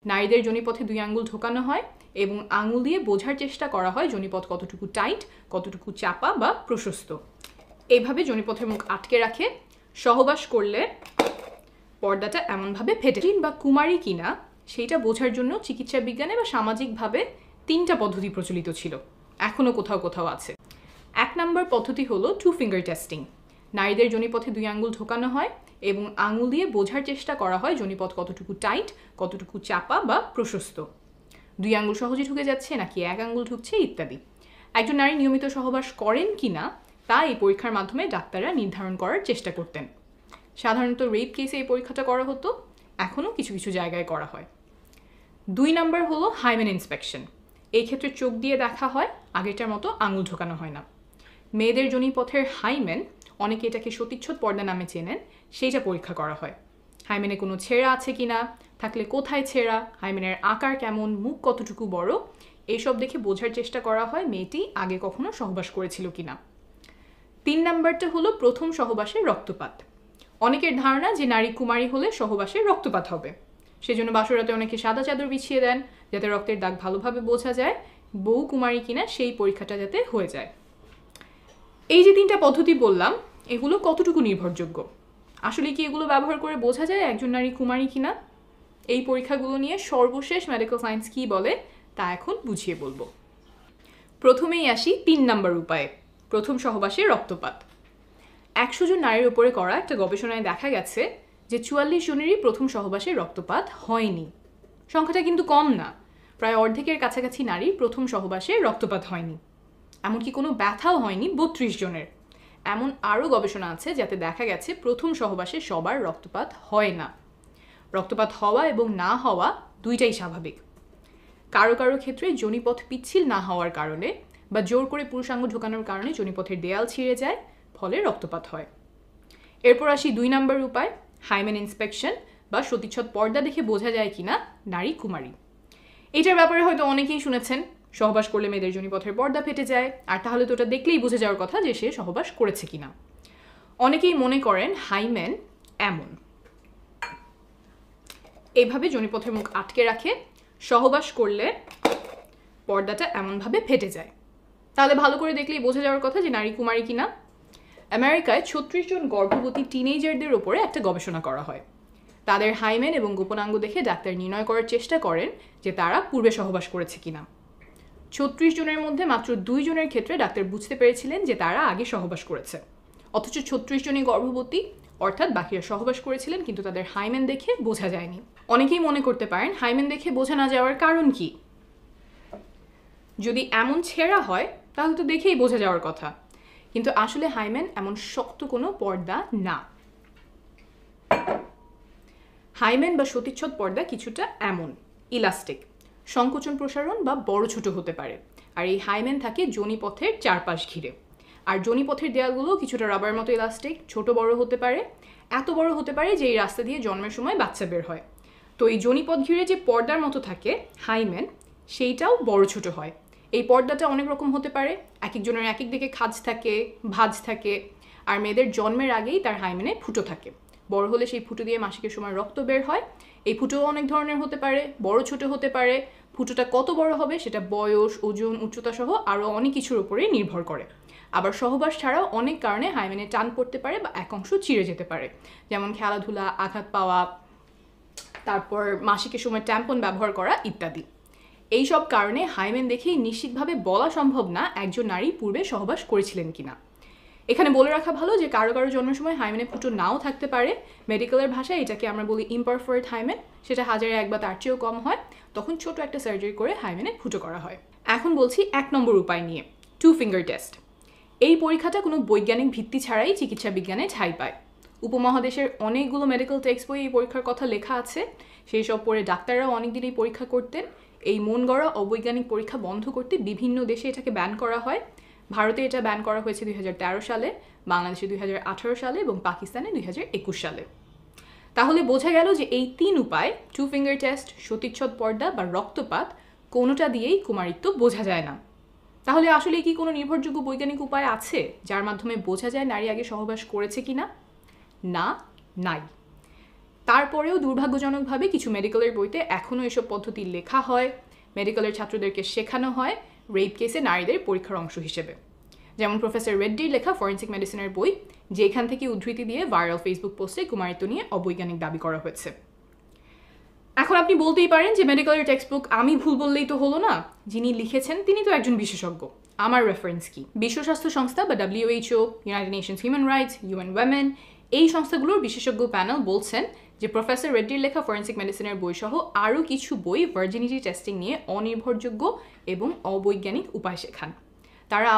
নারীদের যোনিপথে 2 আঙ্গুল ঢোকানো হয় এবং আঙুল দিয়ে বোঝার চেষ্টা করা হয় যোনিপথ কতটুকু টাইট, কতটুকু চাপা বা প্রশস্ত। এইভাবে যোনিপথের মুখ আটকে রাখে। সহবাস করলে পর্দাটা এমনভাবে ফেটে বা কুমারী কিনা সেইটা বোঝার জন্য চিকিৎসা বিজ্ঞানে বা সামাজিকভাবে 3টা পদ্ধতি প্রচলিত ছিল, এখনো কোথাও কোথাও আছে। 1 নম্বর পদ্ধতি হলো 2 ফিঙ্গার টেস্টিং। নারীদের যোনিপথে 2 আঙ্গুল ঢোকানো হয় এবং আঙুল দিয়ে বোঝার চেষ্টা করা হয় যোনিপথ কতটুকু টাইট, কতটুকু চাপা বা প্রশস্ত, 2 আঙ্গুল সহজে ঢুকে যাচ্ছে নাকি 1 আঙ্গুল ঢুকছে ইত্যাদি। একজন নারী নিয়মিত সহবাস করেন কিনা তা এই পরীক্ষার মাধ্যমে ডাক্তাররা নির্ধারণ করার চেষ্টা করতেন। সাধারণত রেপ কেসে এই পরীক্ষাটা করা হতো, এখনও কিছু কিছু জায়গায় করা হয়। 2 নম্বর হলো হাইমেন ইন্সপেকশন। এই ক্ষেত্রে চোখ দিয়ে দেখা হয়, আগেরটার মতো আঙুল ঢোকানো হয় না। মেয়েদের যোনিপথের হাইমেন, অনেকে এটাকে সতীচ্ছদ পর্দা নামে চেনেন, সেইটা পরীক্ষা করা হয়। হাইমেনে কোনো ছেঁড়া আছে কিনা, থাকলে কোথায় ছেঁড়া, হাইমেনের আকার কেমন, মুখ কতটুকু বড়, এইসব দেখে বোঝার চেষ্টা করা হয় মেয়েটি আগে কখনো সহবাস করেছিল কিনা। 3 নম্বরটা হলো প্রথম সহবাসের রক্তপাত। অনেকের ধারণা যে নারী কুমারী হলে সহবাসের রক্তপাত হবে, সেজন্য বাসরাতে অনেকে সাদা চাদর বিছিয়ে দেন যাতে রক্তের দাগ ভালোভাবে বোঝা যায় বউ কুমারী কিনা সেই পরীক্ষাটা যাতে হয়ে যায়। এই যে 3টা পদ্ধতি বললাম, এগুলো কতটুকু নির্ভরযোগ্য? আসলে কি এগুলো ব্যবহার করে বোঝা যায় একজন নারী কুমারী কিনা? এই পরীক্ষাগুলো নিয়ে সর্বশেষ মেডিকেল সায়েন্স কি বলে তা এখন বুঝিয়ে বলবো। প্রথমেই আসি 3 নম্বর উপায়ে, প্রথম সহবাসে রক্তপাত। 100 জন নারীর উপরে করা একটা গবেষণায় দেখা গেছে যে 44 জনেরই প্রথম সহবাসে রক্তপাত হয়নি। সংখ্যাটা কিন্তু কম না, প্রায় অর্ধেকের কাছাকাছি নারীর প্রথম সহবাসে রক্তপাত হয়নি। এমনকি কোনো ব্যথাও হয়নি 32 জনের। এমন আরও গবেষণা আছে যাতে দেখা গেছে প্রথম সহবাসে সবার রক্তপাত হয় না। রক্তপাত হওয়া এবং না হওয়া দুইটাই স্বাভাবিক। কারো কারো ক্ষেত্রে যোনিপথ পিচ্ছিল না হওয়ার কারণে বা জোর করে পুরুষাঙ্গ ঢোকানোর কারণে যোনিপথের দেয়াল ছিঁড়ে যায়, ফলে রক্তপাত হয়। এরপর আসি 2 নম্বর উপায়, হাইমেন ইন্সপেকশন বা সতীচ্ছদ পর্দা দেখে বোঝা যায় কিনা নারী কুমারী। এটার ব্যাপারে হয়তো অনেকেই শুনেছেন, সহবাস করলে মেয়েদের যোনিপথের পর্দা ফেটে যায়, আর তাহলে তো ওটা দেখলেই বুঝে যাওয়ার কথা যে সে সহবাস করেছে কিনা। অনেকেই মনে করেন হাইমেন এমন, এইভাবে যোনিপথের মুখ আটকে রাখে। সহবাস করলে পর্দাটা এমনভাবে ফেটে যায়, তাহলে ভালো করে দেখলেই বোঝা যাওয়ার কথা যে নারী কুমারী কিনা। আমেরিকায় 36 জন গর্ভবতী টিনেজারদের ওপরে একটা গবেষণা করা হয়। তাদের হাইমেন এবং গোপনাঙ্গ দেখে ডাক্তার নির্ণয় করার চেষ্টা করেন যে তারা পূর্বে সহবাস করেছে কিনা। 36 জনের মধ্যে মাত্র 2 জনের ক্ষেত্রে ডাক্তার বুঝতে পেরেছিলেন যে তারা আগে সহবাস করেছে, অথচ 36 জনই গর্ভবতী, অর্থাৎ বাকিরা সহবাস করেছিলেন কিন্তু তাদের হাইমেন দেখে বোঝা যায়নি। অনেকেই মনে করতে পারেন হাইমেন দেখে বোঝা না যাওয়ার কারণ কি? যদি এমন ছেঁড়া হয় তাহলে তো দেখেই বোঝা যাওয়ার কথা, কিন্তু আসলে হাইমেন এমন শক্ত কোনো পর্দা না। হাইমেন বা সতীচ্ছদ পর্দা কিছুটা এমন ইলাস্টিক, সংকোচন প্রসারণ বা বড় ছোট হতে পারে, আর এই হাইমেন থাকে যোনিপথের চারপাশ ঘিরে। আর যোনিপথের দেয়ালগুলো কিছুটা রাবার মতো ইলাস্টিক, ছোট বড় হতে পারে, এত বড় হতে পারে যে এই রাস্তা দিয়ে জন্মের সময় বাচ্চা বের হয়। তো এই যোনিপথ ঘিরে যে পর্দার মতো থাকে হাইমেন, সেইটাও বড় ছোট হয়। এই পর্দাটা অনেক রকম হতে পারে, এক একজনের এক এক দিকে খাঁজ থাকে, ভাঁজ থাকে, আর মেয়েদের জন্মের আগেই তার হাইমেনে ফুটো থাকে। বড় হলে সেই ফুটো দিয়ে মাসিকের সময় রক্ত বের হয়। এই ফুটোও অনেক ধরনের হতে পারে, বড় ছোট হতে পারে। ফুটোটা কত বড় হবে সেটা বয়স, ওজন, উচ্চতা সহ আরও অনেক কিছুর উপরেই নির্ভর করে। আবার সহবাস ছাড়াও অনেক কারণে হাইমেনে টান পড়তে পারে বা এক অংশ চিড়ে যেতে পারে, যেমন খেলাধুলা, আঘাত পাওয়া, তারপর মাসিকের সময় ট্যাম্পন ব্যবহার করা ইত্যাদি। এই সব কারণে হাইমেন দেখেই নিশ্চিতভাবে বলা সম্ভব না একজন নারী পূর্বে সহবাস করেছিলেন কিনা। এখানে বলে রাখা ভালো যে কারো কারো জন্মের সময় হাইমেনে ফুটো নাও থাকতে পারে। মেডিকেলের ভাষায় এটাকে আমরা বলি ইমপারফেক্ট হাইমেন, সেটা 1000-এ 1 বা তার চেয়েও কম হয়, তখন ছোট একটা সার্জারি করে হাইমেনে ফুটো করা হয়। এখন বলছি 1 নম্বর উপায় নিয়ে, 2 ফিঙ্গার টেস্ট। এই পরীক্ষাটা কোনো বৈজ্ঞানিক ভিত্তি ছাড়াই চিকিৎসা বিজ্ঞানে ঠাঁই পায়। উপমহাদেশের অনেকগুলো মেডিকেল টেক্সট বই এই পরীক্ষার কথা লেখা আছে, সেই সব পড়ে ডাক্তাররাও অনেকদিন এই পরীক্ষা করতেন। এই মন গড়া অবৈজ্ঞানিক পরীক্ষা বন্ধ করতে বিভিন্ন দেশে এটাকে ব্যান করা হয়। ভারতে এটা ব্যান করা হয়েছে 2013 সালে, বাংলাদেশে 2018 সালে এবং পাকিস্তানে 2021 সালে। তাহলে বোঝা গেল যে এই 3 উপায়, 2 ফিঙ্গার টেস্ট, সতীচ্ছদ পর্দা বা রক্তপাত, কোনোটা দিয়েই কুমারিত্ব বোঝা যায় না। তাহলে আসলে কি কোনো নির্ভরযোগ্য বৈজ্ঞানিক উপায় আছে যার মাধ্যমে বোঝা যায় নারী আগে সহবাস করেছে কিনা? না, নাই। তারপরেও দুর্ভাগ্যজনকভাবে কিছু মেডিকেলের বইতে এখনও এসব পদ্ধতি লেখা হয়, মেডিকেলের ছাত্রদেরকে শেখানো হয় রেপ কেসে নারীদের পরীক্ষার অংশ হিসেবে। যেমন প্রফেসর রেড্ডির লেখা ফরেন্সিক মেডিসিনের বই, যেখান থেকে উদ্ধৃতি দিয়ে ভাইরাল ফেসবুক পোস্টে কুমারিত্ব নিয়ে অবৈজ্ঞানিক দাবি করা হয়েছে। এখন আপনি বলতেই পারেন যে মেডিকেলের টেক্সট বুক আমি ভুল বললেই তো হলো না, যিনি লিখেছেন তিনি তো একজন বিশেষজ্ঞ, আমার রেফারেন্স কি? বিশ্ব স্বাস্থ্য সংস্থা বা WHO, United Nations human rights, UN Women, এই সংস্থাগুলোর বিশেষজ্ঞ প্যানেল বলছেন যে প্রফেসর রেড্ডির লেখা ফরেন্সিক মেডিসিনের বই সহ আরও কিছু বই ভার্জিনিটি টেস্টিং নিয়ে অনির্ভরযোগ্য এবং অবৈজ্ঞানিক উপায় শেখান। তারা